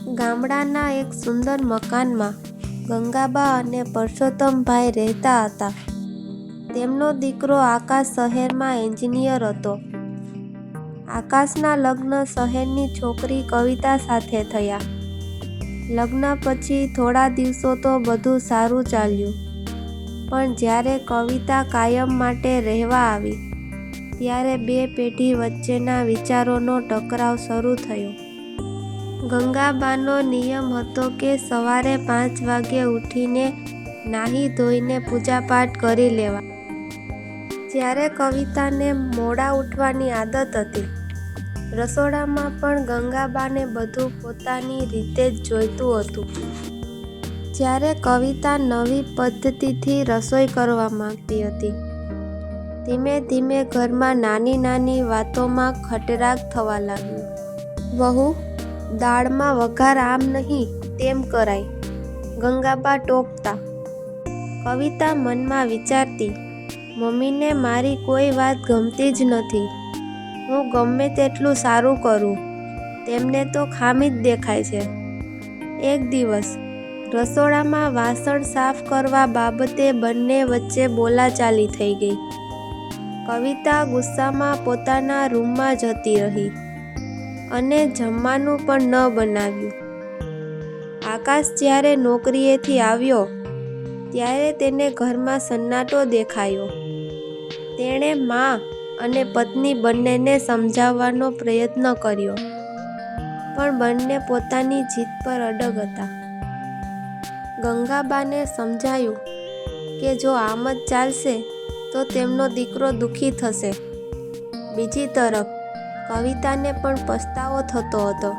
ગામડાના એક સુંદર મકાનમાં ગંગાબા અને પરસોત્તમભાઈ રહેતા હતા. તેમનો દીકરો આકાશ શહેરમાં એન્જિનિયર હતો. આકાશના લગ્ન શહેરની છોકરી કવિતા સાથે થયા. લગ્ન પછી થોડા દિવસો તો બધું સારું ચાલ્યું, પણ જ્યારે કવિતા કાયમ માટે રહેવા આવી ત્યારે બે પેઢી વચ્ચેના વિચારોનો ટકરાવ શરૂ થયો. ગંગાબાનો નિયમ હતો કે સવારે 5 વાગ્યે ઉઠીને નાહી ધોઈને પૂજાપાઠ કરી લેવા. જ્યારે કવિતાને મોડા ઉઠવાની આદત હતી. રસોડામાં પણ ગંગાબાને બધું પોતાની રીતે જ જોઈતું હતું. જ્યારે કવિતા નવી પદ્ધતિથી રસોઈ કરવા માંગતી હતી, ધીમે ધીમે ઘરમાં નાની નાની વાતોમાં ખટરાગ થવા લાગ્યો. વહુ, દાળમાં વઘાર આમ નહીં તેમ કરાય, ગંગાબા ટોકતા. કવિતા મનમાં વિચારતી, મમ્મીને મારી કોઈ વાત ગમતી જ નથી. હું ગમે તેટલું સારું કરું, તેમને તો ખામી જ દેખાય છે. એક દિવસ રસોડામાં વાસણ સાફ કરવા બાબતે બંને વચ્ચે બોલાચાલી થઈ ગઈ. કવિતા ગુસ્સામાં પોતાના રૂમમાં જતી રહી અને જમવાનું પણ ન બનાવ્યું. આકાશ જ્યારે નોકરીએથી આવ્યો ત્યારે તેને ઘરમાં સન્નાટો દેખાયો. તેણે મા અને પત્ની બંનેને સમજાવવાનો પ્રયત્ન કર્યો, પણ બંને પોતાની જીદ પર અડગ હતા. ગંગાબાને સમજાયું કે જો આમ જ ચાલશે તો તેમનો દીકરો દુઃખી થશે. બીજી તરફ કવિતાને પણ પસ્તાવો થતો હતો,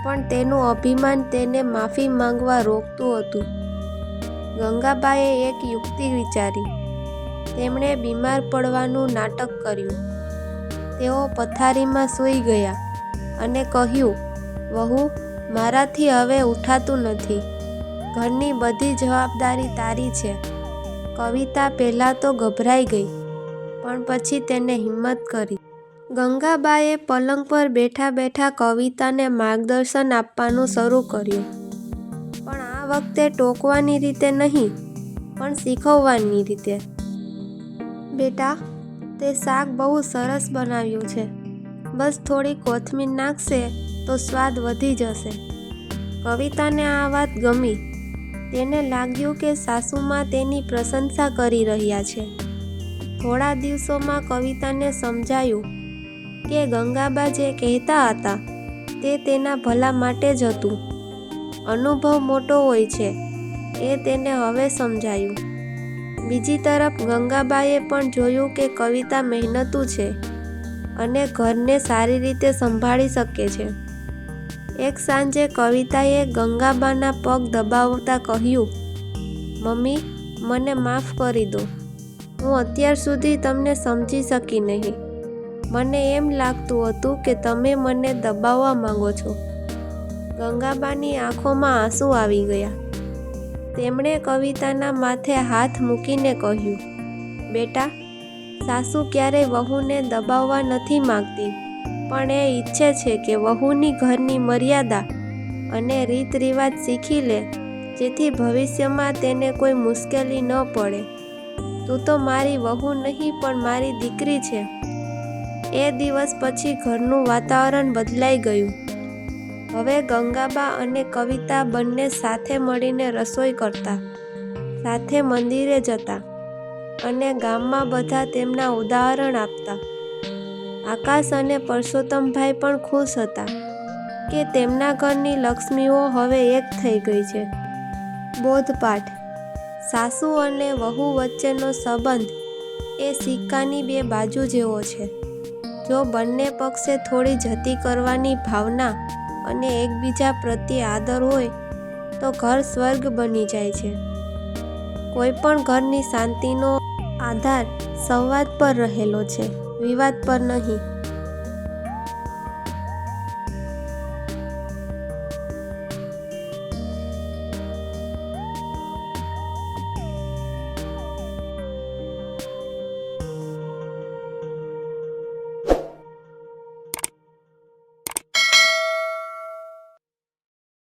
પણ તેનું અભિમાન તેને માફી માંગવા રોકતું હતું. ગંગાબાએ એક યુક્તિ વિચારી. તેમણે બીમાર પડવાનું નાટક કર્યું. તેઓ પથારીમાં સૂઈ ગયા અને કહ્યું, વહુ, મારાથી હવે ઉઠાતું નથી. ઘરની બધી જવાબદારી તારી છે. કવિતા પહેલાં તો ગભરાઈ ગઈ, પણ પછી તેને હિંમત કરી. ગંગાબાએ પલંગ પર બેઠા બેઠા કવિતાને માર્ગદર્શન આપવાનું શરૂ કર્યું, પણ આ વખતે ટોકવાની રીતે નહીં, પણ શીખવવાની રીતે. બેટા, તે શાક બહુ સરસ બનાવ્યું છે. બસ થોડી કોથમીર નાખશે તો સ્વાદ વધી જશે. કવિતાને આ વાત ગમી. તેને લાગ્યું કે સાસુમાં તેની પ્રશંસા કરી રહ્યા છે. થોડા દિવસોમાં કવિતાને સમજાયું કે ગંગાબા જે કહેતા હતા તે તેના ભલા માટે જ હતું. અનુભવ મોટો હોય છે, એ તેને હવે સમજાયું. બીજી તરફ ગંગાબાએ પણ જોયું કે કવિતા મહેનતુ છે અને ઘરને સારી રીતે સંભાળી શકે છે. એક સાંજે કવિતાએ ગંગાબાના પગ દબાવતા કહ્યું, મમ્મી, મને માફ કરી દો. હું અત્યાર સુધી તમને સમજી શકી નહીં. મને એમ લાગતું હતું કે તમે મને દબાવવા માંગો છો. ગંગાબાની આંખોમાં આંસુ આવી ગયા. તેમણે કવિતાના માથે હાથ મૂકીને કહ્યું, બેટા, સાસુ ક્યારેય વહુને દબાવવા નથી માંગતી, પણ એ ઈચ્છે છે કે વહુની ઘરની મર્યાદા અને રીત રિવાજ શીખી લે, જેથી ભવિષ્યમાં તેને કોઈ મુશ્કેલી ન પડે. તું તો મારી વહુ નહીં પણ મારી દીકરી છે. એ દિવસ પછી ઘરનું વાતાવરણ બદલાઈ ગયું. હવે ગંગાબા અને કવિતા બંને સાથે મળીને રસોઈ કરતા, સાથે મંદિરે જતા અને ગામમાં બધા તેમના ઉદાહરણ આપતા. આકાશ અને પરસોત્તમભાઈ પણ ખુશ હતા કે તેમના ઘરની લક્ષ્મીઓ હવે એક થઈ ગઈ છે. બોધપાઠ: સાસુ અને વહુ વચ્ચેનો સંબંધ એ સિક્કાની બે બાજુ જેવો છે. જો બંને પક્ષે થોડી જતી કરવાની ભાવના અને એકબીજા પ્રત્યે આદર હોય તો ઘર સ્વર્ગ બની જાય છે. કોઈ પણ ઘરની શાંતિનો આધાર સંવાદ પર રહેલો છે, વિવાદ પર નહીં.